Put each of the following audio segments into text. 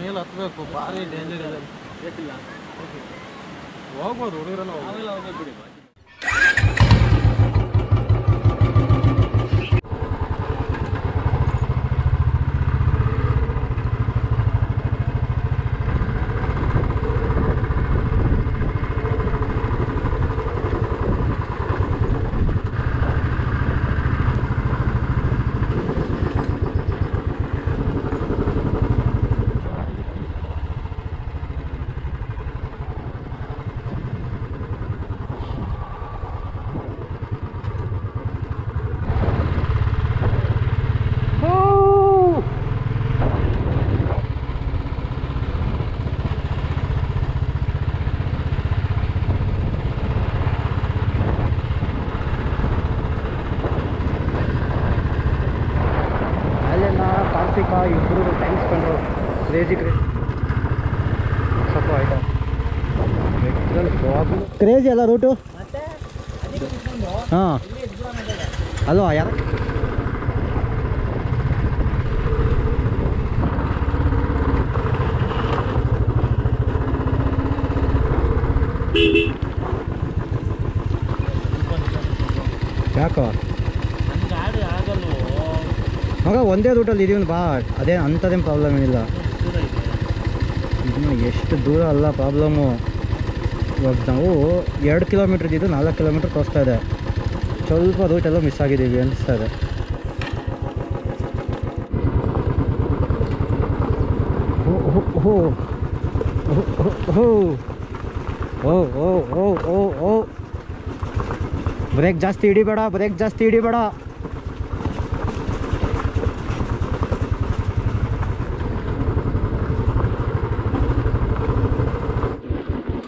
ಮೇಲೆ ಹತ್ತಬೇಕು, ಭಾರಿ ಡೇಂಜರ್ ಇದೆ. ಹೋಗ್ಬೋದು ಹುಡುಗರೆಲ್ಲ ಹೋಗ್ಬೋದು ಬಿಡಿ. ಇಬ್ಬರು ಟೈಮ್ ಸ್ಪೆಂಡ್ರು ಕ್ರೇಜಿ ಸ್ವಲ್ಪ ಆಯ್ತಾ ಕ್ರೇಜಿ ಅಲ್ಲ ರೂಟು. ಹಾಂ ಅಲ್ವಾ ಯಾರು ಯಾಕೋ ಮಗ ಒಂದೇ ರೂಟಲ್ಲಿ ಇದೀವಿ ಬಾ, ಅದೇ ಅಂಥದ್ದೇನು ಪ್ರಾಬ್ಲಮ್ ಏನಿಲ್ಲ. ಇನ್ನು ಎಷ್ಟು ದೂರ ಅಲ್ಲ ಪ್ರಾಬ್ಲಮ್ಮು. ಇವಾಗ ನಾವು 2 ಕಿಲೋಮೀಟ್ರ್ ಇದ್ದಿದ್ದು 4 ಕಿಲೋಮೀಟ್ರ್ ತೋರಿಸ್ತಾ ಇದೆ. ಸ್ವಲ್ಪ ರೂಟೆಲ್ಲ ಮಿಸ್ ಆಗಿದ್ದೀವಿ ಅನಿಸ್ತಾ ಇದೆ. ಓ ಬ್ರೇಕ್ ಜಾಸ್ತಿ ಹಿಡಿಬೇಡ, ಬ್ರೇಕ್ ಜಾಸ್ತಿ ಹಿಡಿಬೇಡ.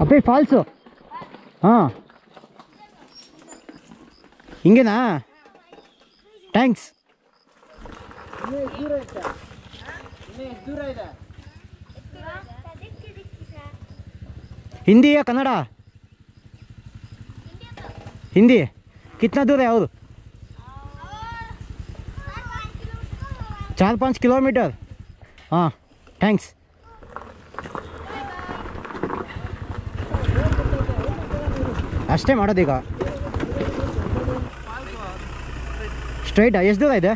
ಅಪ್ಪಿ ಫಾಲ್ಸು. ಹಾಂ ಹಿಂಗೇನಾ? ಥ್ಯಾಂಕ್ಸ್. ಹಿಂದಿ ಯಾ ಕನ್ನಡ? ಹಿಂದಿ. ಕಿತ್ನಾ ದೂರ ಯಾವುದು? 4-5 ಕಿಲೋಮೀಟರ್. ಹಾಂ ಥ್ಯಾಂಕ್ಸ್. ಅಷ್ಟೇ ಮಾಡೋದೀಗ. ಸ್ಟ್ರೈಟಾ? ಎಷ್ಟು ದೂರ ಇದೆ?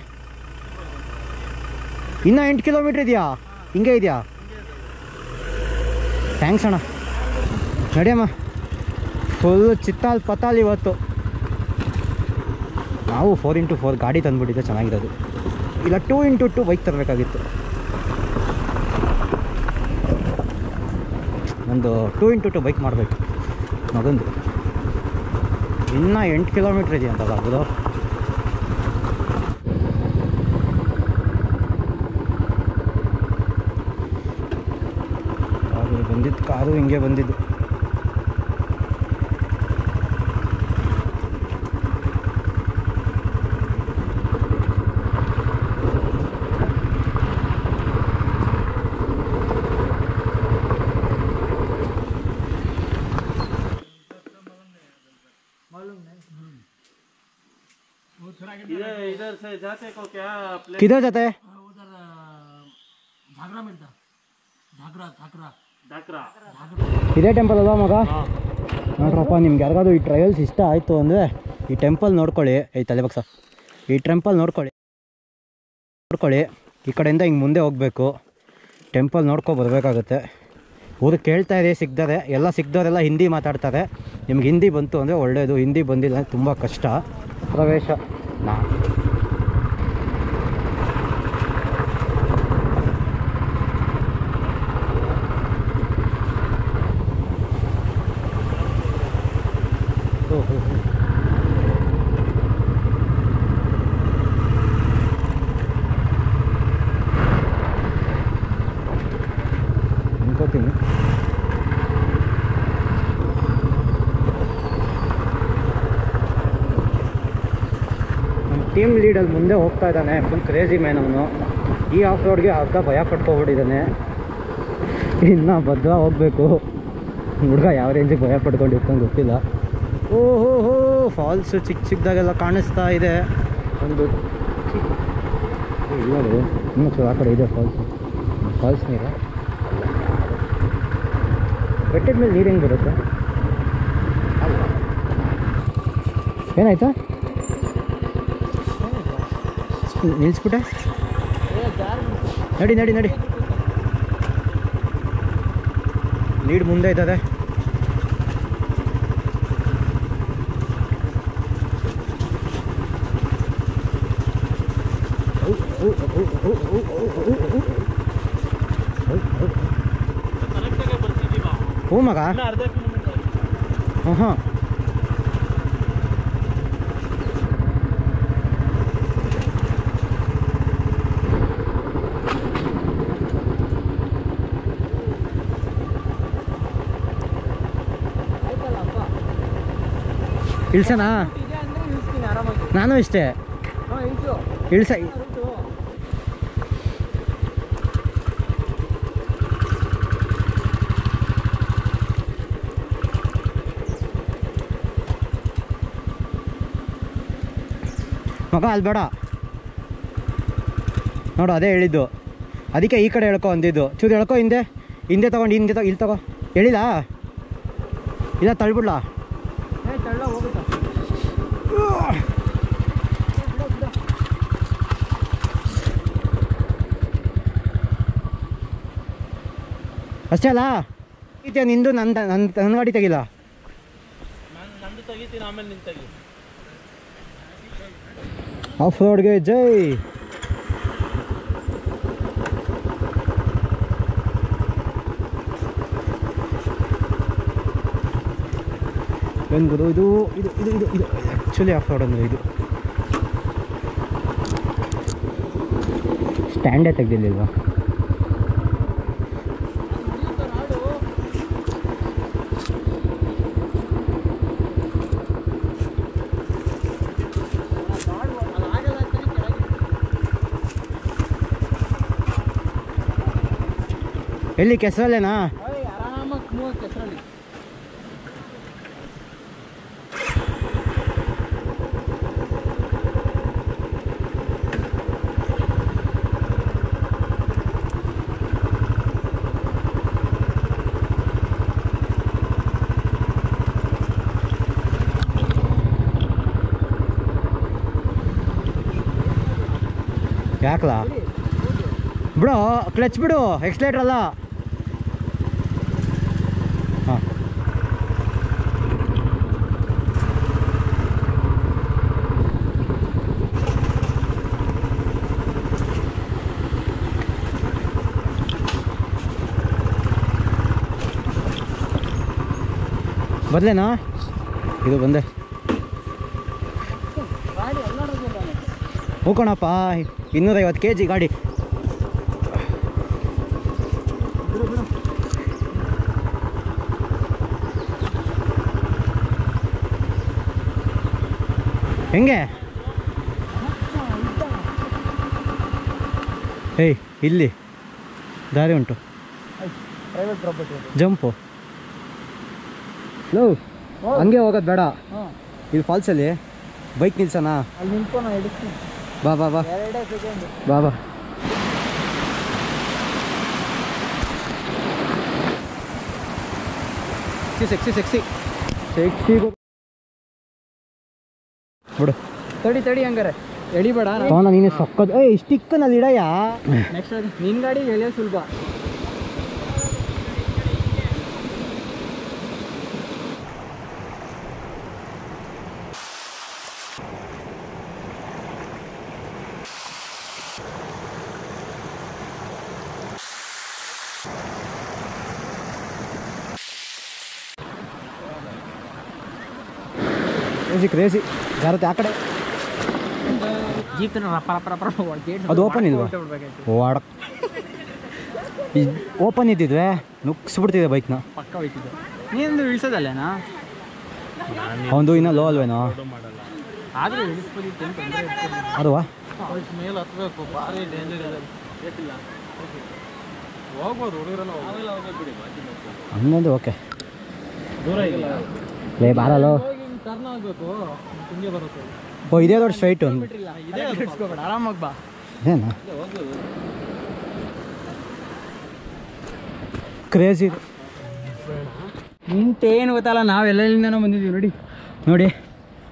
ಇನ್ನೂ 8 ಕಿಲೋಮೀಟ್ರ್ ಇದೆಯಾ? ಹಿಂಗೆ ಇದೆಯಾ? ಥ್ಯಾಂಕ್ಸ್ ಅಣ್ಣ. ನಡಿಯಮ್ಮ. ಫುಲ್ ಚಿತ್ತಾಲ್ ಪತಾಲ್ ಇವತ್ತು. ನಾವು 4x4 ಗಾಡಿ ತಂದುಬಿಟ್ಟಿದ್ದೆ, ಚೆನ್ನಾಗಿರೋದು. ಇಲ್ಲ 2x2 ಬೈಕ್ ತರಬೇಕಾಗಿತ್ತು. ಒಂದು 2x2 ಬೈಕ್ ಮಾಡಬೇಕು ಮಗಂದು. ಇನ್ನೂ 8 ಕಿಲೋಮೀಟ್ರ್ ಇದೆಯಂತಲ್ಲ ಅದು. ಬಂದಿದ್ದು ಕಾರು ಹಿಂಗೆ ಬಂದಿದ್ದು. इधर से जाते को क्या प्लेन? किधर जाते हैं? उधर घाघरा मिलता, घाघरा घाघरा घाघरा. ಇದೇ ಟೆಂಪಲ್ ಅಲ್ವಾ ಮಗ? ನೋಡ್ರಪ್ಪ, ನಿಮ್ಗೆ ಯಾರಿಗಾದ್ರು ಈ ಟ್ರಯಲ್ಸ್ ಇಷ್ಟ ಆಯಿತು ಅಂದರೆ ಈ ಟೆಂಪಲ್ ನೋಡ್ಕೊಳ್ಳಿ. ಈ ತಲೆಬಕ್ಸ ಈ ಟೆಂಪಲ್ ನೋಡ್ಕೊಳ್ಳಿ. ಈ ಕಡೆಯಿಂದ ಹಿಂಗೆ ಮುಂದೆ ಹೋಗಬೇಕು. ಟೆಂಪಲ್ ನೋಡ್ಕೊ ಬರಬೇಕಾಗುತ್ತೆ. ಊರಿಗೆ ಕೇಳ್ತಾ ಇದೆ ಸಿಗ್ತಾರೆ, ಎಲ್ಲ ಸಿಗ್ದವರೆಲ್ಲ ಹಿಂದಿ ಮಾತಾಡ್ತಾರೆ. ನಿಮ್ಗೆ ಹಿಂದಿ ಬಂತು ಅಂದರೆ ಒಳ್ಳೆಯದು, ಹಿಂದಿ ಬಂದಿಲ್ಲ ಅಂದರೆ ತುಂಬ ಕಷ್ಟ. ಪ್ರವೇಶ ಅನ್ಕೋತೀನಿ. ಟೀಮ್ ಲೀಡಲ್ಲಿ ಮುಂದೆ ಹೋಗ್ತಾ ಇದ್ದಾನೆ. ಫುಲ್ ಕ್ರೇಜಿ ಮ್ಯಾನ್ ಅವನು. ಈ ಆಫ್ ರೋಡ್ಗೆ ಅರ್ಧ ಭಯ ಪಡ್ಕೊಬಿಟ್ಟಿದ್ದಾನೆ. ಇನ್ನು ಭದ್ರ ಹೋಗಬೇಕು. ಹುಡುಗ ಯಾವ ರೇಂಜಿಗೆ ಭಯ ಪಡ್ಕೊಂಡಿರ್ತಾನೆ ಗೊತ್ತಿಲ್ಲ. ಓಹೋ ಫಾಲ್ಸು ಚಿಕ್ಕದಾಗೆಲ್ಲ ಕಾಣಿಸ್ತಾ ಇದೆ. ಒಂದು ಇಲ್ಲ ಇನ್ನೂ ಆ ಕಡೆ ಇದೆ ಫಾಲ್ಸ್ ನೀರು. ಬೆಟ್ಟದ ಮೇಲೆ ನೀರು ಹೆಂಗೆ ಬರುತ್ತೆ? ಏನಾಯ್ತಾ? ನಿಲ್ಲಿಸ್ಬಿಟ್ಟೆ? ನಡಿ ನಡಿ ನಡಿ, ಲೀಡ್ ಮುಂದೆ ಇದ್ದದೆ. ಹ್ಞೂ ಮಗ. ಹಾಂ ಇಳ್ಸನಾ? ನಾನು ಇಷ್ಟೇ ಇಳ್ಸ. ಮಗ ಅಲ್ಲಿ ಬೇಡ ನೋಡು, ಅದೇ ಹೇಳಿದ್ದು. ಅದಕ್ಕೆ ಈ ಕಡೆ ಎಳ್ಕೊ ಅಂದಿದ್ದು. ಚೂರು ಎಳ್ಕೊ, ಹಿಂದೆ ಹಿಂದೆ ತೊಗೊಂಡು ಹಿಂದೆ ಇಲ್ಲಿ ತಗೋ. ಹೇಳಿಲ್ಲ? ಇಲ್ಲ ತಳ್ಬಿಡ್ಲಾ? ಅಷ್ಟೇ ಅಲ್ಲ ಇದೆಯಾ ನಿಂದು? ನನ್ನ ಗಾಡಿ ತೆಗಿಲ್ಲ. ನಂದು ತೆಗಿತೀನಿ, ಆಮೇಲೆ ನಿಂದು ತೆಗಿ. ಆಫ್ ರೋಡ್ಗೆ ಜೈ. ಬೆಂಗಳೂರು ಇದು ಇದು ಇದು ಇದು ಇದು ಆ್ಯಕ್ಚುಲಿ ಆಫ್ ರೋಡ್ ಅಂದರೆ ಇದು. ಸ್ಟ್ಯಾಂಡೇ ತೆಗ್ದಿಲ್ವಾ? ಎಲ್ಲಿ ಕೆಸರಲ್ಲೇನಾ? ಯಾಕಲಾ ಬಿಡು, ಕ್ಲಚ್ ಬಿಡು, ಎಕ್ಸ್ಲೇಟರ್ ಅಲ್ಲ. ಹಾಂ ಬದಲೇನಾ? ಇದು ಬಂದೆ. ಹೋಗೋಣಪ್ಪ. 250 kg ಗಾಡಿ. ಹೆಂಗೆ? ಏಯ್ ಇಲ್ಲಿ ದಾರಿ ಉಂಟು, ಪ್ರೈವೇಟ್ ಪ್ರಾಪರ್ಟಿ. ಜಂಪು. ಲೋ ಹಂಗೆ ಹೋಗೋದು ಬೇಡ. ಇದು ಫಾಲ್ಸಲ್ಲಿ ಬೈಕ್ ನಿಲ್ಸೋಣ? ಅಲ್ಲಿ ನಿಂತ್ಕೊಂಡು ಹಿಡಿಸ್ತೀನಿ. ಬಾ ಬಾ ಬಾ 2 ಸೆಕೆಂಡ್. ಬಾ ಬಾ. ಸೆಕ್ಸಿ ಸೆಕ್ಸಿ ಸೆಕ್ಸಿ ಬಿಡು. ತಡಿ ಹಂಗಾರೆ ಎಳಿಬೇಡ. ನೀನು ಸಕ್ಕದ್. ಇಷ್ಟಿಕ್ಕನಲ್ಲಿ ಇಡಯ್ಯ. ನೆಕ್ಸ್ಟ್ ನಿನ್ನ ಗಾಡಿ ಎಳೆಯೋ ಸುಲಭ. ಕ್ರೇಜಿ ಜಾರತ್ತೆ ಆ ಕಡೆ. ಜೀಪ್ ಅದು ಓಪನ್ ಇಲ್ವಾ? ಓಡ ಓಪನ್ ಇದ್ದಿದ್ವೆ ನುಗ್ಸ್ಬಿಡ್ತಿದೆ ಬೈಕ್ನ. ಪಕ್ಕ ಹೋಯ್ತಿದ್ದೆ. ನೀನು ಇಳಿಸೋದಲ್ಲೇನಾ? ಅವನು ಇನ್ನೂ ಲೋ ಅಲ್ವೇನೋ? ಆದರೂ ಇಳಿಸ್ಬೋದಿತ್ತು ಅಂತ ಅದುವಾ ಮೇಲೆ ಹತ್ಬೇಕು, ಭಾರಿ ಡೇಂಜರ್ ಇದೆ. ಹೋಗ್ಬೋದು, ಹುಡುಗರೆಲ್ಲ ಹೋಗ್ಬೋದು ಬಿಡಿ. ಹನ್ನೊಂದು ಓಕೆ. ದೂರ ಇಲ್ಲ ಲೇ ಬಾರಲ್ಲೋ. ಟರ್ನ್ ಆಗಬೇಕು, ಹಿಂಗೆ ಬರುತ್ತೆ. ಓ ಇದೇ ದೊಡ್ಡ ಸ್ಟ್ರೈಟ್ ಒಂದು. ಇದೇ ಇಟ್ಸ್ಕೋಬೇಡ, ಆರಾಮಾಗಿ ಬಾ. ಏನ ಕ್ರೇಜಿ. ನಿಂತೇನು ಗೊತ್ತಲ್ಲ, ನಾವು ಎಲ್ಲೆಲ್ಲಿಂದನೋ ಬಂದಿದ್ದೀವಿ ನೋಡಿ. ನೋಡಿ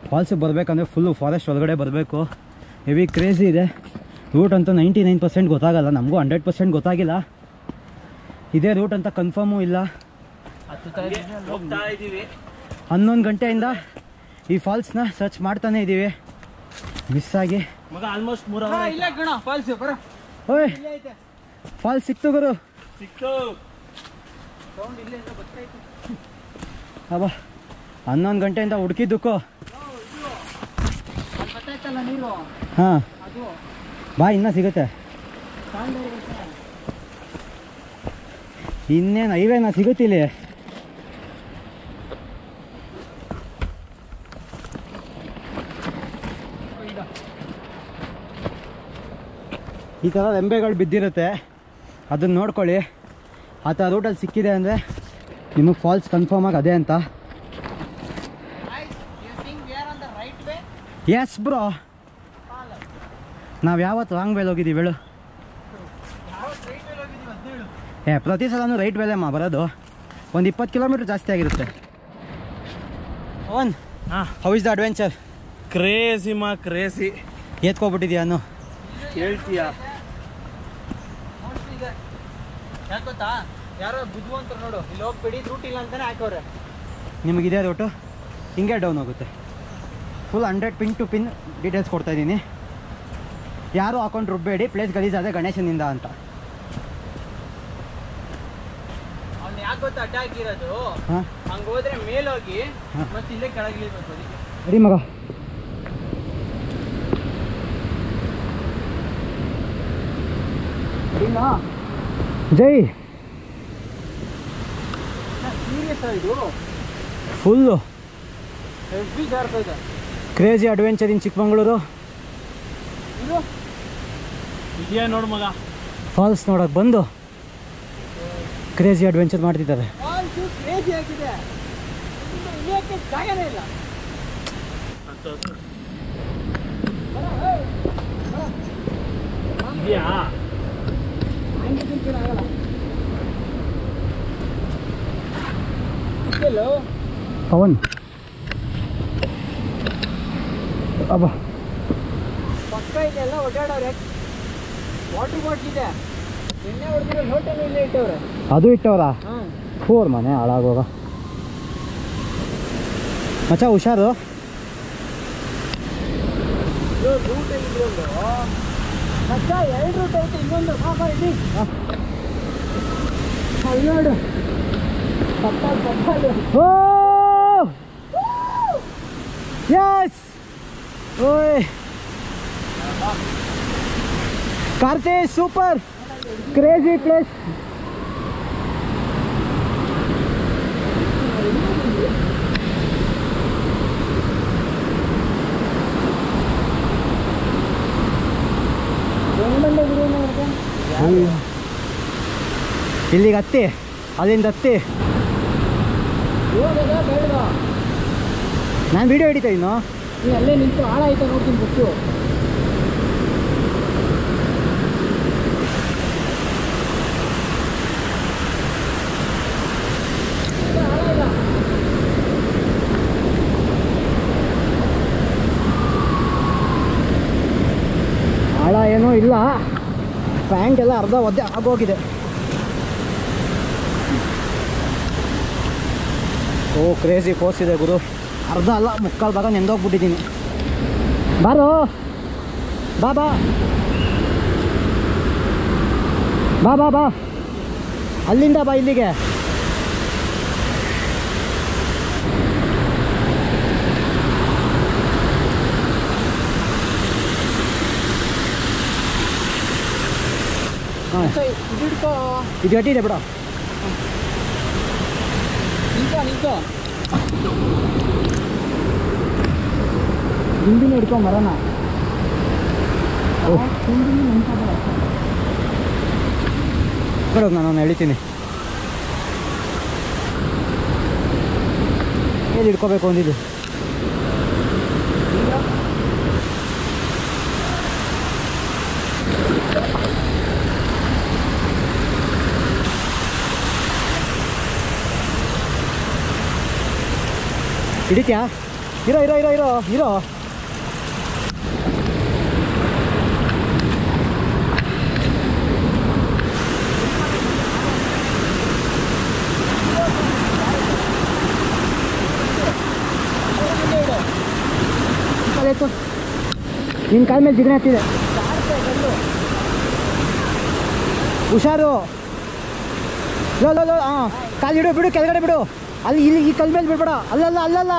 ಫಾಲ್ಸಿಗೆ ಬರಬೇಕಂದ್ರೆ ಫುಲ್ಲು ಫಾರೆಸ್ಟ್ ಒಳಗಡೆ ಬರಬೇಕು. ಹೆವಿ ಕ್ರೇಜಿ ಇದೆ. ರೂಟ್ ಅಂತೂ 99% ಗೊತ್ತಾಗಲ್ಲ, ನಮಗೂ 100% ಗೊತ್ತಾಗಿಲ್ಲ. ಇದೇ ರೂಟ್ ಅಂತ ಕನ್ಫರ್ಮು ಇಲ್ಲ. ಹೋಗ್ತಾ ಇದೀವಿ. 11 ಗಂಟೆಯಿಂದ ಈ ಫಾಲ್ಸ್ನ ಸರ್ಚ್ ಮಾಡ್ತಾನೆ ಇದ್ದೀವಿ, ಮಿಸ್ ಆಗಿ. ಮಗ ಆಲ್ಮೋಸ್ಟ್ 3 ಅವರ್ ಇಲ್ಲ ಕಣ ಫಾಲ್ಸ್ ಬರ. ಓಯ್ ಫಾಲ್ಸ್ ಸಿಕ್ತು ಗುರು. ಸಿಕ್ತು. ಅಬ್ಬಾ 11 ಗಂಟೆಯಿಂದ ಹುಡುಕಿದ್ದಕ್ಕೂ. ಹಾಂ ಬಾ, ಇನ್ನೂ ಸಿಗುತ್ತೆ. ಇನ್ನೇನು ಹೈವೇನ ಸಿಗುತ್ತಿಲ್ಲಿ. ಈ ಥರ ರೆಂಬೆಗಳು ಬಿದ್ದಿರುತ್ತೆ, ಅದನ್ನು ನೋಡ್ಕೊಳ್ಳಿ. ಆ ಥರ ರೂಟಲ್ಲಿ ಸಿಕ್ಕಿದೆ ಅಂದರೆ ನಿಮಗೆ ಫಾಲ್ಸ್ ಕನ್ಫರ್ಮ್ ಆಗಿ ಅದೇ ಅಂತ. ಎಸ್ ಬ್ರೋ, ನಾವು ಯಾವತ್ತು ರಾಂಗ್ ವೇಲ್ ಹೋಗಿದ್ದೀವಿ ಹೇಳು? ಪ್ರತಿ ಸಲನೂ ರೈಟ್ ವೇಲೆ ಬರೋದು. ಒಂದು 20 ಕಿಲೋಮೀಟ್ರ್ ಜಾಸ್ತಿ ಆಗಿರುತ್ತೆ. Own how is the adventure? Crazy ಮಾ ಕ್ರೇಜಿ. ಎತ್ಕೊಬಿಟ್ಟಿದ್ಯಾ ಅನ್ನು ಹೇಳ್ತೀಯಾ? ಯಾಕೆ ಗೊತ್ತಾ, ಯಾರೋ ಬುದ್ಧಿವಂತರು ನೋಡು, ಇಲ್ಲಿ ಹೋಗ್ಬೇಡಿ ರೂಟ್ ಇಲ್ಲ ಅಂತಾನೆ ಹಾಕೋರೆ. ನಿಮಗಿದೆ ರೂಟು, ಹಿಂಗೆ ಡೌನ್ ಹೋಗುತ್ತೆ. Full 100 pin to pin details ಕೊಡ್ತಾಯಿದ್ದೀನಿ. ಯಾರು ಹಾಕೊಂಡು ರುಬ್ಬೇಡಿ, ಪ್ಲೇಸ್ ಗಲೀಜಾದರೆ ಗಣೇಶನಿಂದ ಅಂತ. ಅವ್ನು ಯಾಕೆ ಗೊತ್ತಾ ಅಡ್ಡ ಹಾಕಿರೋದು? ಹಾಂ ಹಂಗೆ ಹೋದ್ರೆ ಮೇಲೋಗಿ ಮತ್ತೆ ಇಲ್ಲೇ ಕೆಳಗಿಳಿಬೇಕು. ಅದಕ್ಕೆ ಸರಿ ಮಗ. ಜೈ ಸೀರಿಯಸ್ ಇದು ಫುಲ್ಲು ಹೆವಿ ಜಾರ್ತಾ ಇದೆ. ಕ್ರೇಜಿ ಅಡ್ವೆಂಚರ್ ಇನ್ ಚಿಕ್ಕಮಗಳೂರು. ಇದು ಇದೆಯಾ ನೋಡು ಮಗ. ಫಾಲ್ಸ್ ನೋಡೋಕೆ ಬಂದು ಕ್ರೇಜಿ ಅಡ್ವೆಂಚರ್ ಮಾಡ್ತಿದ್ದಾರೆ. ಫಾಲ್ಸು ಕ್ರೇಜಿ ಆಗಿದೆ, ಇಳಿಯೋಕ್ಕೆ ಜಾಗನೇ ಇಲ್ಲ. ಇದೆಯಾ? ಆಗಲ್ಲ. ಇದೆಲ್ಲೋ ಪವನ್ ಅಬ್ಬಾ ಪಕ್ಕ ಇದೆಲ್ಲ ಓಡಾಡೋರೆ. ವಾಟರ್ ಬಾಟ್ಲ್ ಇದೆ, ಎಣ್ಣೆ ಹೊಡೆದಿರೋ ಲೋಟನೂ ಇಲ್ಲೇ ಇಟ್ಟವ್ರೆ. ಅದು ಇಟ್ಟವರಾ? ಹಾಂ ಫೋರ್ ಮನೆ ಹಾಳಾಗೋಗ. ಮಚ್ಚ ಹುಷಾರು. ರೂಟ್ ಇನ್ನೊಂದು ಮಚ್ಚ, 2 ರೂಟ್ ಐತೆ, ಇನ್ನೊಂದು ಹಾಂ ಇಲ್ಲಿ ನೋಡು. ಓ ಯಸ್ ಓಯ್ ಕಾರ್ತಿ, ಸೂಪರ್ ಕ್ರೇಜಿ ಪ್ಲೇಸ್. ಇಲ್ಲಿಗೆ ಹತ್ತಿ, ಅಲ್ಲಿಂದ ಹತ್ತಿ. ನಾನು ವಿಡಿಯೋ ಹಿಡಿತಾ ಇನ್ನು. ನೀನು ಅಲ್ಲೇ ನಿಂತು ಹಾಳಾಯ್ತಾ ನೋಡ್ತೀನಿ ಬಿಟ್ಟು. ಆಳ ಏನೂ ಇಲ್ಲ, ಪ್ಯಾಂಟ್ ಎಲ್ಲ ಅರ್ಧ ಒದ್ದೆ ಆಗೋಗಿದೆ. ಓ ಕ್ರೇಜಿ ಫೋರ್ಸ್ ಇದೆ ಗುರು. ಅರ್ಧ ಅಲ್ಲ, ಮುಕ್ಕಾಲು ಭಾಗ ನೆಂದೋಗ್ಬಿಟ್ಟಿದ್ದೀನಿ. ಬಾರೋ, ಬಾ ಬಾ ಬಾ ಬಾ ಬಾ, ಅಲ್ಲಿಂದ ಬಾ ಇಲ್ಲಿಗೆ. ಹಾಂ ಇದು ಹಿಡ್ಕೋ, ಇದು ಗಟ್ಟಿದೆ ಬಿಡ. ನಿಂತೋ ಹಿಂದಿನ ಹಿಡ್ಕೊ ಮರನ. ಕೊಡೋದು, ನಾನು ಎಳಿತೀನಿ. ಎಲ್ಲಿ ಹಿಡ್ಕೋಬೇಕು ಅಂದಿದ್ದು? ಹಿಡಿತ್ಯಾ? ಇರೋ ಇರೋ ಇರೋ ಇರೋ ಇರೋ. ಆಯ್ತು, ನಿನ್ನ ಕಾಲ ಮೇಲೆ ಜಿಗಣೆ ಹತ್ತಿದೆ. ಹುಷಾರು. Low low low. ಹಾಂ, ಕಾಲು ಇಡು, ಬಿಡು ಕೆಳಗಡೆ ಬಿಡು. ಅಲ್ಲಿ ಇಲ್ಲಿ ಈ ಕಲ್ ಮೇಲೆ ಬಿಡ್ಬೇಡ. ಅಲ್ಲಲ್ಲ ಅಲ್ಲಲ್ಲ,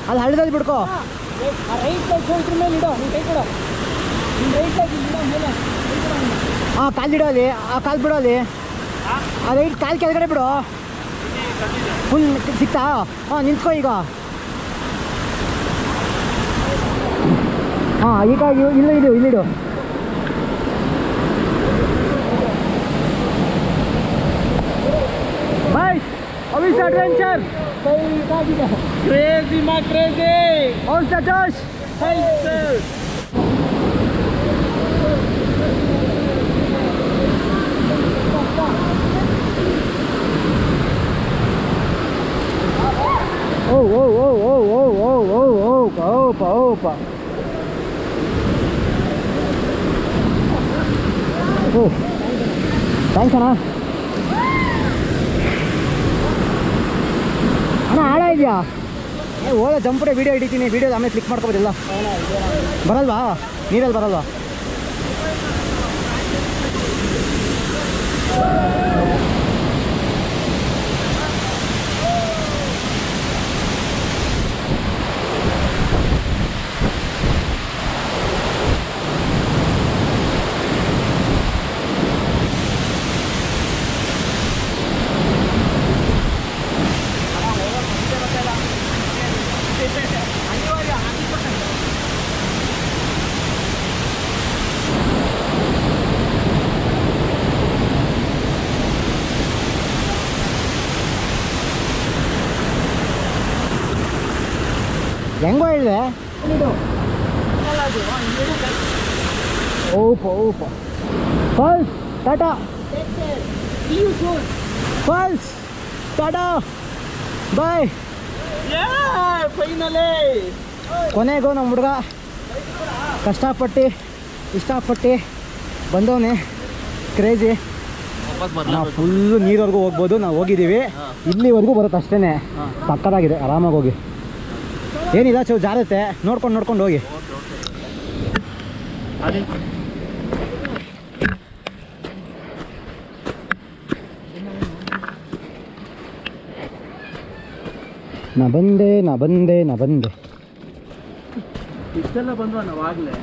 ಅಲ್ಲಿ ಹಳ್ಳದಲ್ಲಿ ಬಿಡ್ಕೋ. ರೈಟ್ ಸೈಡ್ ಶೋಲ್ಡ್ರ್ ಮೇಲೆ ಇಡು, ನೀನು ಕೈ ಕೊಡು. ನೀನು ರೈಟ್ ಸೈಡ್ ಇಡು ಮೇಲೆ. ಹಾಂ, ಕಾಲಿಡೋ ಅಲ್ಲಿ, ಆ ಕಾಲು ಬಿಡೋ ಅಲ್ಲಿ. ಆ ರೈಟ್ ಕಾಲು ಕೆಳಗಡೆ ಬಿಡು. ಫುಲ್ ಸಿಕ್ತಾ? ಹಾಂ, ನಿಂತ್ಕೋ ಈಗ. ಹಾಂ, ಈಗ ಇಲ್ಲಿಡು ಇಲ್ಲಿಡು. ಬಾಯ್, how is the adventure? Crazy, ma crazy. How's the Josh? Hi, sir. Oh, oh, oh, oh, oh, oh, oh, oh, opa, opa. Oh, thanks ಅಣ್ಣ. ಅಣ್ಣ ಆಳ ಇದೆಯಾ? ಓಲಾ ಜಂಪುಡೆ ವೀಡಿಯೋ ಹಿಡಿತೀನಿ, ವೀಡಿಯೋ ಆಮೇಲೆ ಕ್ಲಿಕ್ ಮಾಡ್ಕೊಬೋದಿಲ್ಲ. ಬರಲ್ವಾ? ನೀರಲ್ಲಿ ಬರಲ್ವಾ? ಹೆಂಗೋ ಹೇಳಿದೆ. ಓಪ ಓಪ. ಫಾಲ್ಸ್ ಟಾಟಾ. ಫಾಲ್ಸ್ ಟಾಟಾ ಬಾಯ್. ಫೈನಲಿ ಕೊನೆಗೂ ನಮ್ಮ ಹುಡುಗ ಕಷ್ಟಪಟ್ಟು ಇಷ್ಟಪಟ್ಟು ಬಂದವನೇ. ಕ್ರೇಜಿ. ನಾವು ಫುಲ್ಲು ನೀರವರೆಗೂ ಹೋಗ್ಬೋದು. ನಾವು ಹೋಗಿದ್ದೀವಿ, ಇಲ್ಲಿವರೆಗೂ ಬರುತ್ತೆ ಅಷ್ಟೇ. ಸಕ್ಕತ್ತಾಗಿದೆ, ಆರಾಮಾಗಿ ಹೋಗಿ. ಏನಿಲ್ಲ, ಜಾರತ್ತೆ, ನೋಡ್ಕೊಂಡು ಹೋಗಿ. ನಾ ಬಂದೆ ಇಷ್ಟೆಲ್ಲ ಬಂದ್ವಾ ನಾವಾಗಲೇ?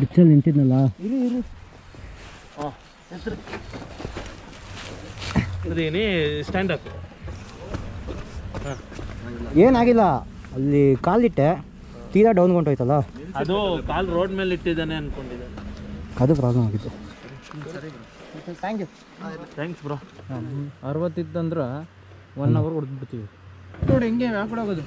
ಇಚ್ಚಲ್ಲಿ ನಿಂತಿದ್ನಲ್ಲ. Stand up. ಏನಾಗಿಲ್ಲ, ಅಲ್ಲಿ ಕಾಲಿಟ್ಟೆ, ತೀರಾ ಡೌನ್ ಹೊಂಟೋಯ್ತಲ್ಲ. ಅದು ಕಾಲ್ ರೋಡ್ ಮೇಲೆ ಇಟ್ಟಿದ್ದಾನೆ ಅನ್ಕೊಂಡಿದ್ದೆ, ಅದು ಪ್ರಾಬ್ಲಮ್ ಆಗಿತ್ತು. Thanks bro. 60 ಇತ್ತಂದ್ರೆ 1 ಅವರ್ ಹೊಡೆದ್ಬಿಡ್ತೀವಿ ನೋಡಿ. ಹೆಂಗೆ ಯಾಕೆ ಹೋಗೋದು?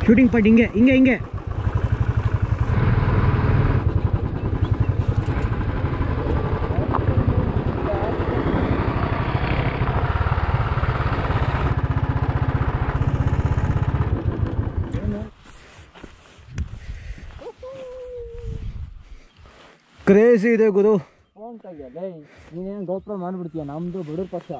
ಶೂಟಿಂಗ್ ಪಾಯಿಂಟ್ ಹಿಂಗೆ ಕ್ರೇಜಿ ಇದೆ ಗುರು. ನೀನೇನು ಗೋಪ್ರ ಮಾಡಿಬಿಡ್ತೀಯ, ನಮ್ಮದು ಬಡವ್ರ ಪಕ್ಷ.